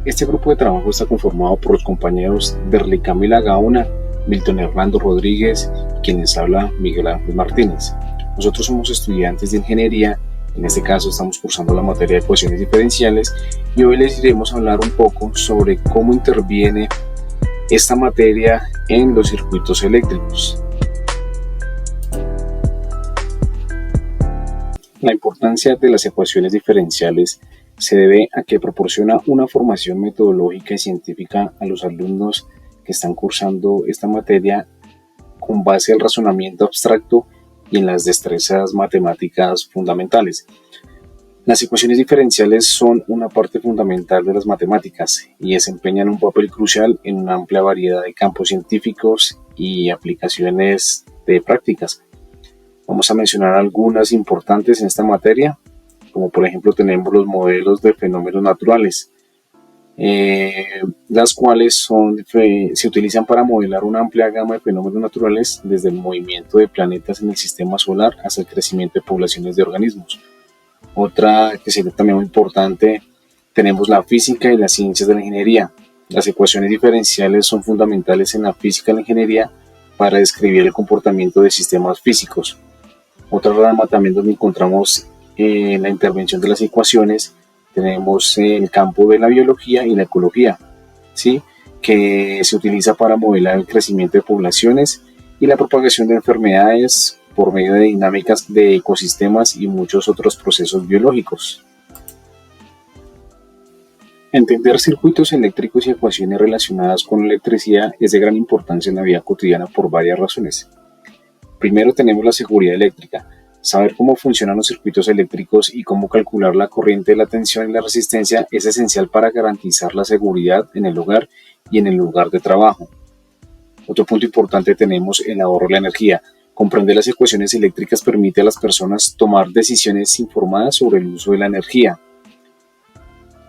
Este grupo de trabajo está conformado por los compañeros Derly Camila Gaona, Milton Hernando Rodríguez y quien les habla Miguel Ángel Martínez. Nosotros somos estudiantes de ingeniería, en este caso estamos cursando la materia de ecuaciones diferenciales y hoy les iremos a hablar un poco sobre cómo interviene esta materia en los circuitos eléctricos. La importancia de las ecuaciones diferenciales se debe a que proporciona una formación metodológica y científica a los alumnos que están cursando esta materia con base al razonamiento abstracto y en las destrezas matemáticas fundamentales. Las ecuaciones diferenciales son una parte fundamental de las matemáticas y desempeñan un papel crucial en una amplia variedad de campos científicos y aplicaciones de prácticas. Vamos a mencionar algunas importantes en esta materia, como por ejemplo tenemos los modelos de fenómenos naturales, las cuales se utilizan para modelar una amplia gama de fenómenos naturales, desde el movimiento de planetas en el sistema solar hasta el crecimiento de poblaciones de organismos. Otra que sería también muy importante, tenemos la física y las ciencias de la ingeniería. Las ecuaciones diferenciales son fundamentales en la física y la ingeniería para describir el comportamiento de sistemas físicos. Otra rama también donde encontramos la intervención de las ecuaciones, tenemos el campo de la biología y la ecología, ¿sí? Que se utiliza para modelar el crecimiento de poblaciones y la propagación de enfermedades por medio de dinámicas de ecosistemas y muchos otros procesos biológicos. Entender circuitos eléctricos y ecuaciones relacionadas con la electricidad es de gran importancia en la vida cotidiana por varias razones. Primero tenemos la seguridad eléctrica. Saber cómo funcionan los circuitos eléctricos y cómo calcular la corriente, la tensión y la resistencia es esencial para garantizar la seguridad en el hogar y en el lugar de trabajo. Otro punto importante tenemos el ahorro de la energía. Comprender las ecuaciones eléctricas permite a las personas tomar decisiones informadas sobre el uso de la energía.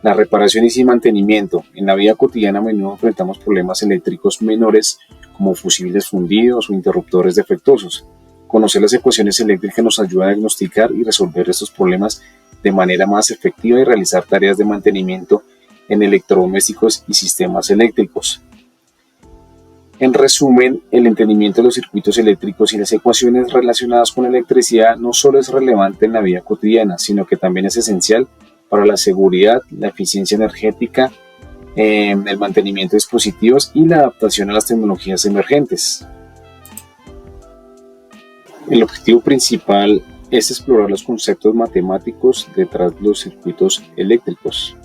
Las reparaciones y mantenimiento. En la vida cotidiana a menudo enfrentamos problemas eléctricos menores como fusibles fundidos o interruptores defectuosos. Conocer las ecuaciones eléctricas nos ayuda a diagnosticar y resolver estos problemas de manera más efectiva y realizar tareas de mantenimiento en electrodomésticos y sistemas eléctricos. En resumen, el entendimiento de los circuitos eléctricos y las ecuaciones relacionadas con la electricidad no solo es relevante en la vida cotidiana, sino que también es esencial para la seguridad, la eficiencia energética, el mantenimiento de dispositivos y la adaptación a las tecnologías emergentes. El objetivo principal es explorar los conceptos matemáticos detrás de los circuitos eléctricos.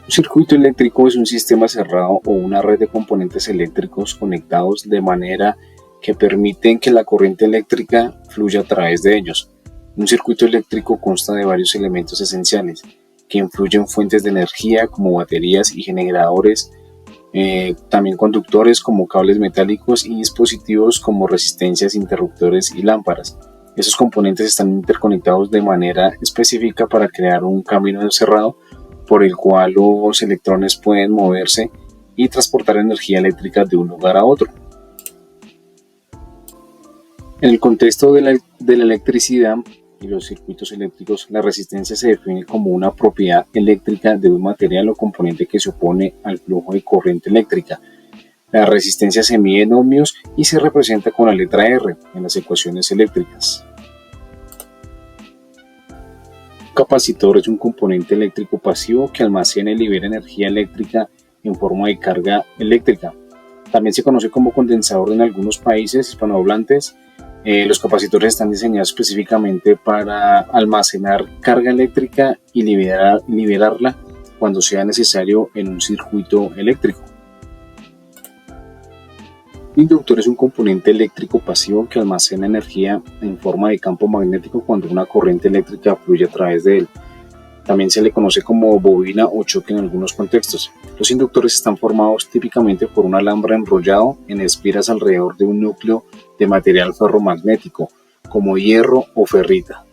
Un circuito eléctrico es un sistema cerrado o una red de componentes eléctricos conectados de manera que permiten que la corriente eléctrica fluya a través de ellos. Un circuito eléctrico consta de varios elementos esenciales que influyen en fuentes de energía como baterías y generadores, también conductores como cables metálicos y dispositivos como resistencias, interruptores y lámparas. Esos componentes están interconectados de manera específica para crear un camino cerrado por el cual los electrones pueden moverse y transportar energía eléctrica de un lugar a otro. En el contexto de la electricidad y los circuitos eléctricos, la resistencia se define como una propiedad eléctrica de un material o componente que se opone al flujo de corriente eléctrica. La resistencia se mide en ohmios y se representa con la letra R en las ecuaciones eléctricas. Un capacitor es un componente eléctrico pasivo que almacena y libera energía eléctrica en forma de carga eléctrica. También se conoce como condensador en algunos países hispanohablantes. Los capacitores están diseñados específicamente para almacenar carga eléctrica y liberarla cuando sea necesario en un circuito eléctrico. Un inductor es un componente eléctrico pasivo que almacena energía en forma de campo magnético cuando una corriente eléctrica fluye a través de él. También se le conoce como bobina o choque en algunos contextos. Los inductores están formados típicamente por un alambre enrollado en espiras alrededor de un núcleo de material ferromagnético, como hierro o ferrita.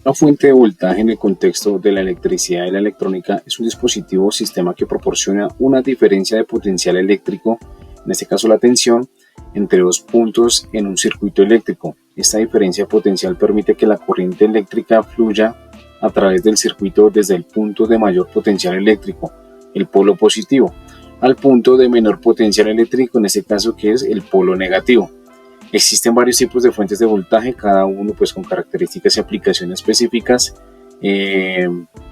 Una fuente de voltaje en el contexto de la electricidad y la electrónica es un dispositivo o sistema que proporciona una diferencia de potencial eléctrico, en este caso la tensión, entre dos puntos en un circuito eléctrico. Esta diferencia potencial permite que la corriente eléctrica fluya a través del circuito desde el punto de mayor potencial eléctrico, el polo positivo, al punto de menor potencial eléctrico, en este caso que es el polo negativo. Existen varios tipos de fuentes de voltaje, cada uno pues con características y aplicaciones específicas.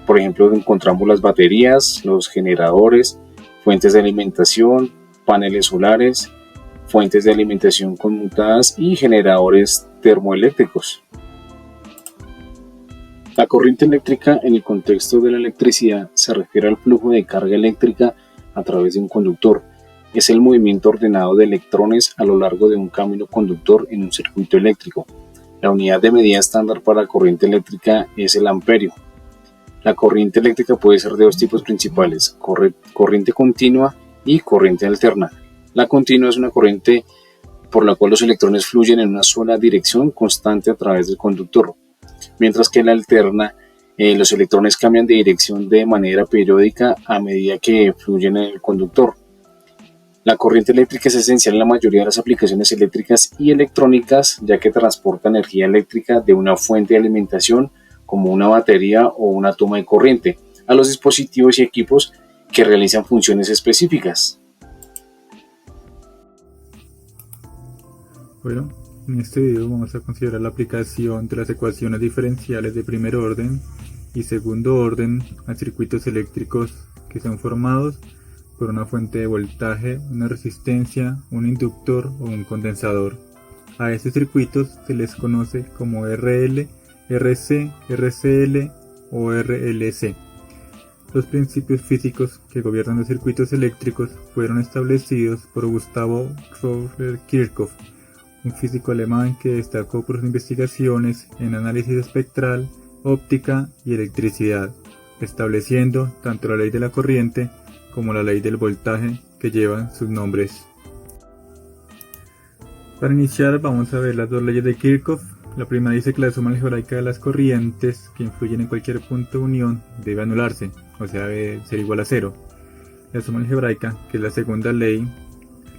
Por ejemplo, encontramos las baterías, los generadores, fuentes de alimentación, paneles solares, fuentes de alimentación conmutadas y generadores termoeléctricos. La corriente eléctrica en el contexto de la electricidad se refiere al flujo de carga eléctrica a través de un conductor. Es el movimiento ordenado de electrones a lo largo de un camino conductor en un circuito eléctrico. La unidad de medida estándar para corriente eléctrica es el amperio. La corriente eléctrica puede ser de dos tipos principales, corriente continua y corriente alterna. La continua es una corriente por la cual los electrones fluyen en una sola dirección constante a través del conductor, mientras que la alterna, los electrones cambian de dirección de manera periódica a medida que fluyen en el conductor. La corriente eléctrica es esencial en la mayoría de las aplicaciones eléctricas y electrónicas, ya que transporta energía eléctrica de una fuente de alimentación, como una batería o una toma de corriente, a los dispositivos y equipos que realizan funciones específicas. Bueno, en este video vamos a considerar la aplicación de las ecuaciones diferenciales de primer orden y segundo orden a circuitos eléctricos que son formados por una fuente de voltaje, una resistencia, un inductor o un condensador. A estos circuitos se les conoce como RL, RC, RCL o RLC. Los principios físicos que gobiernan los circuitos eléctricos fueron establecidos por Gustavo Kirchhoff, un físico alemán que destacó por sus investigaciones en análisis espectral, óptica y electricidad, estableciendo tanto la ley de la corriente como la ley del voltaje que llevan sus nombres. Para iniciar vamos a ver las dos leyes de Kirchhoff. La primera dice que la suma algebraica de las corrientes que influyen en cualquier punto de unión debe anularse, o sea debe ser igual a cero. La suma algebraica, que es la segunda ley,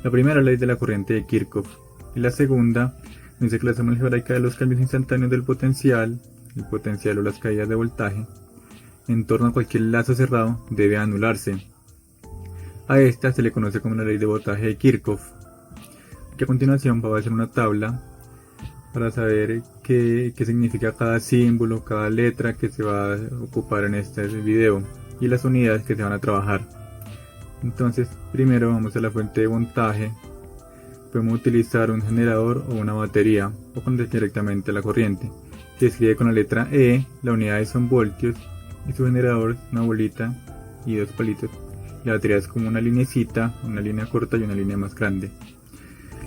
la primera ley de la corriente de Kirchhoff, y la segunda dice que la suma algebraica de los cambios instantáneos del potencial, el potencial o las caídas de voltaje, en torno a cualquier lazo cerrado debe anularse. A esta se le conoce como la ley de voltaje de Kirchhoff. Que a continuación va a hacer una tabla para saber qué significa cada símbolo, cada letra que se va a ocupar en este video y las unidades que se van a trabajar. Entonces, primero vamos a la fuente de voltaje. Podemos utilizar un generador o una batería o conectar directamente a la corriente. Se escribe con la letra E, la unidad son voltios y su generador es una bolita y dos palitos. La batería es como una linecita, una línea corta y una línea más grande.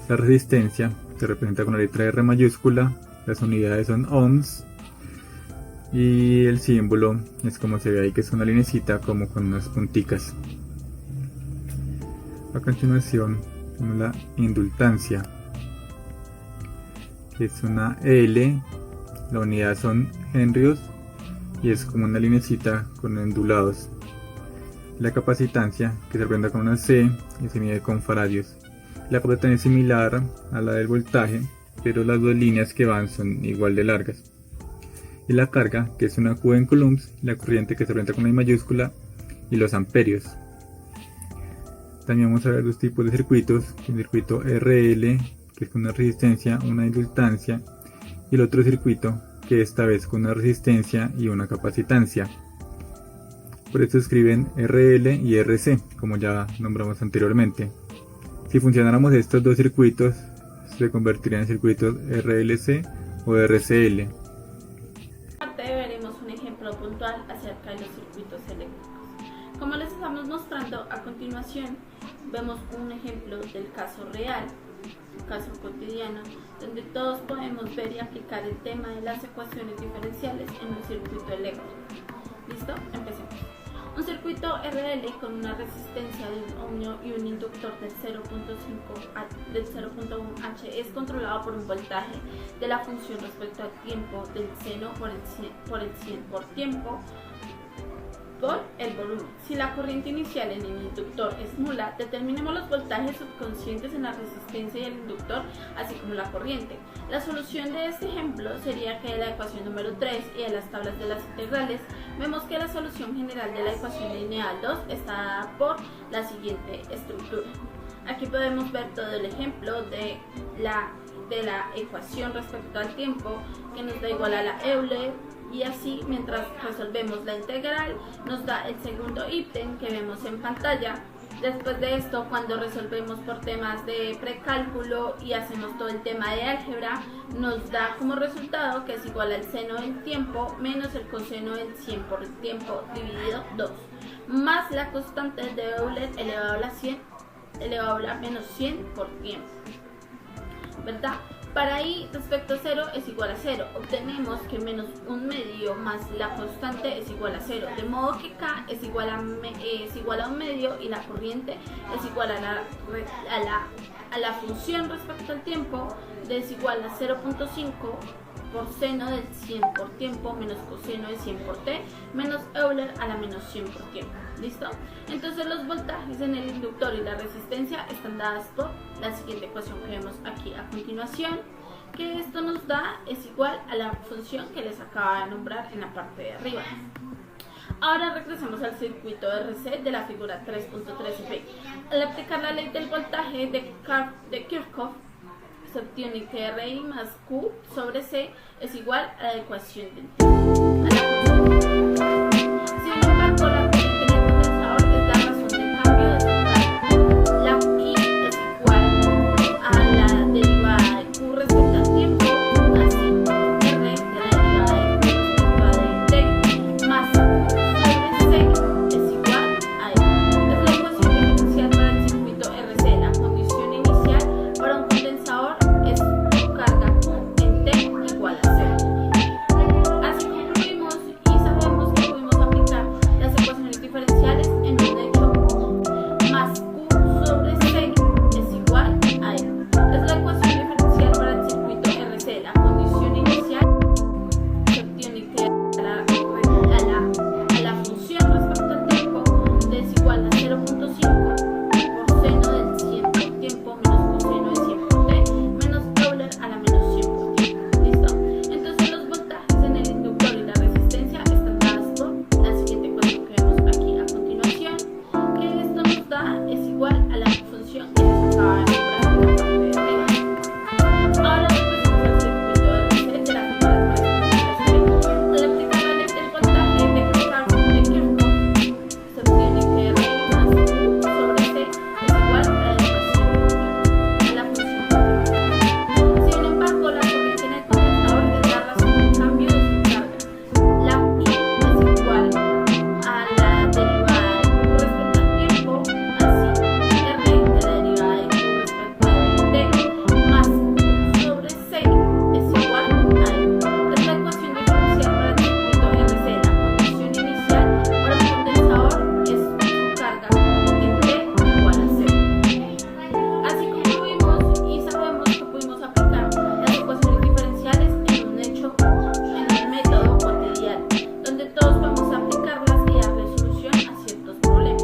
La resistencia se representa con la letra R mayúscula, las unidades son ohms y el símbolo es como se ve ahí, que es una linecita como con unas punticas. A continuación tenemos la indultancia, que es una L, la unidad son henrios y es como una linecita con ondulados. La capacitancia, que se representa con una C y se mide con faradios. La capacitancia es similar a la del voltaje, pero las dos líneas que van son igual de largas. Y la carga, que es una Q en coulombs, y la corriente, que se representa con I mayúscula, y los amperios. También vamos a ver dos tipos de circuitos: el circuito RL, que es con una resistencia, una indultancia, y el otro circuito, que esta vez con una resistencia y una capacitancia. Por eso escriben RL y RC, como ya nombramos anteriormente. Si funcionáramos estos dos circuitos, se convertirían en circuitos RLC o RCL. Veremos un ejemplo puntual acerca de los circuitos eléctricos. Como les estamos mostrando a continuación, vemos un ejemplo del caso real, un caso cotidiano, donde todos podemos ver y aplicar el tema de las ecuaciones diferenciales en un circuito eléctrico. ¿Listo? Empecemos. Un circuito RL con una resistencia de un ohmio y un inductor del 0.1 H es controlado por un voltaje de la función respecto al tiempo del seno por el 100 por tiempo por el volumen. Si la corriente inicial en el inductor es nula, determinemos los voltajes subconscientes en la resistencia y el inductor, así como la corriente. La solución de este ejemplo sería que de la ecuación número 3 y de las tablas de las integrales, vemos que la solución general de la ecuación lineal 2 está dada por la siguiente estructura. Aquí podemos ver todo el ejemplo de la ecuación respecto al tiempo, que nos da igual a la Euler, y así mientras resolvemos la integral nos da el segundo ítem que vemos en pantalla. Después de esto, cuando resolvemos por temas de precálculo y hacemos todo el tema de álgebra, nos da como resultado que es igual al seno del tiempo menos el coseno del 100 por el tiempo dividido 2, más la constante de Euler elevado a la menos 100 por tiempo, ¿verdad? Para i respecto a 0 es igual a 0, obtenemos que menos 1/2 más la constante es igual a 0, de modo que k es igual a 1/2 y la corriente es igual a la función respecto al tiempo de es igual a 0.5 por seno del 100 por tiempo menos coseno de 100 por t menos Euler a la menos 100 por tiempo. ¿Listo? Entonces los voltajes en el inductor y la resistencia están dadas por la siguiente ecuación que vemos aquí a continuación, que esto nos da es igual a la función que les acaba de nombrar en la parte de arriba. Ahora regresemos al circuito RC de la figura 3.13b. Al aplicar la ley del voltaje de Kirchhoff, se obtiene que RI más Q sobre C es igual a la ecuación del tiempo. Sin embargo, la corriente en el condensador es la razón del cambio de total. La I es igual a la derivada de Q respecto al tiempo, así R de la derivada de Q respecto a T, más Q sobre C es igual a E. Es la ecuación diferencial para el circuito RC. La condición inicial para un condensador es su carga Q en T igual a 0. Así concluimos y sabemos que podemos aplicar las ecuaciones diferenciales en un hecho más Q sobre C es igual a E. Es la ecuación diferencial para el circuito RC. La condición inicial se obtiene que a la función respecto al tiempo es igual a 0.5 por seno del 100 por tiempo menos coseno de 100 por t menos Euler a la menos 100 por tiempo. ¿Listo? Entonces los voltajes en el inductor y la resistencia están dadas por la siguiente ecuación que vemos aquí a continuación, que esto nos da es igual a la función que les acaba de nombrar en la parte de arriba. Ahora regresamos al circuito RC de la figura 3.13b. Al aplicar la ley del voltaje de Kirchhoff, se obtiene que R más Q sobre C es igual a la ecuación a la función del tiempo. Sin embargo, la corriente en el condensador es la razón del cambio de su carga. La I es igual a la derivada de Q respecto al tiempo, así R de la derivada de Q respecto a T más Q sobre C es igual a E. Es la ecuación diferencial para el circuito RC. La condición inicial para un condensador es su carga en T igual a 0. Así concluimos y sabemos que pudimos aplicar las ecuaciones diferenciales en un hecho, en el método cotidiano, donde todos vamos a aplicarlas y dar resolución a ciertos problemas.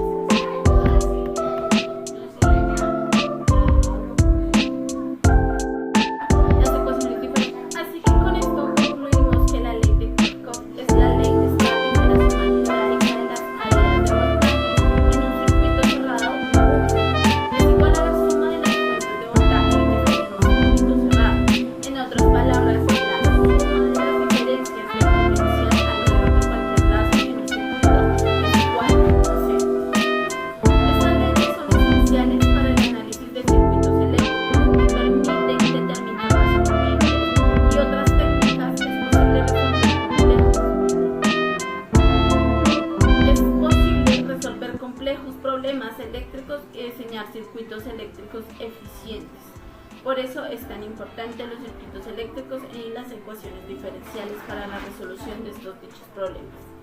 Las ecuaciones diferenciales. Así que con esto concluimos que la ley de Kirchhoff es la ley estable de la suma algebraica de las cadenas de voltaje en un circuito cerrado U. Es igual a la suma de las fuentes de voltaje en este mismo circuito cerrado. En otras palabras, la suma de las diferencias de potencial alrededor de cualquier lazo en un circuito es igual a 0. Estas leyes son esenciales para el análisis de circuitos eléctricos y permiten determinar las corrientes y otras técnicas. Es posible resolver complejos problemas eléctricos y diseñar circuitos eléctricos eficientes. Por eso es tan importante los circuitos eléctricos y las ecuaciones diferenciales para la resolución de estos dichos problemas.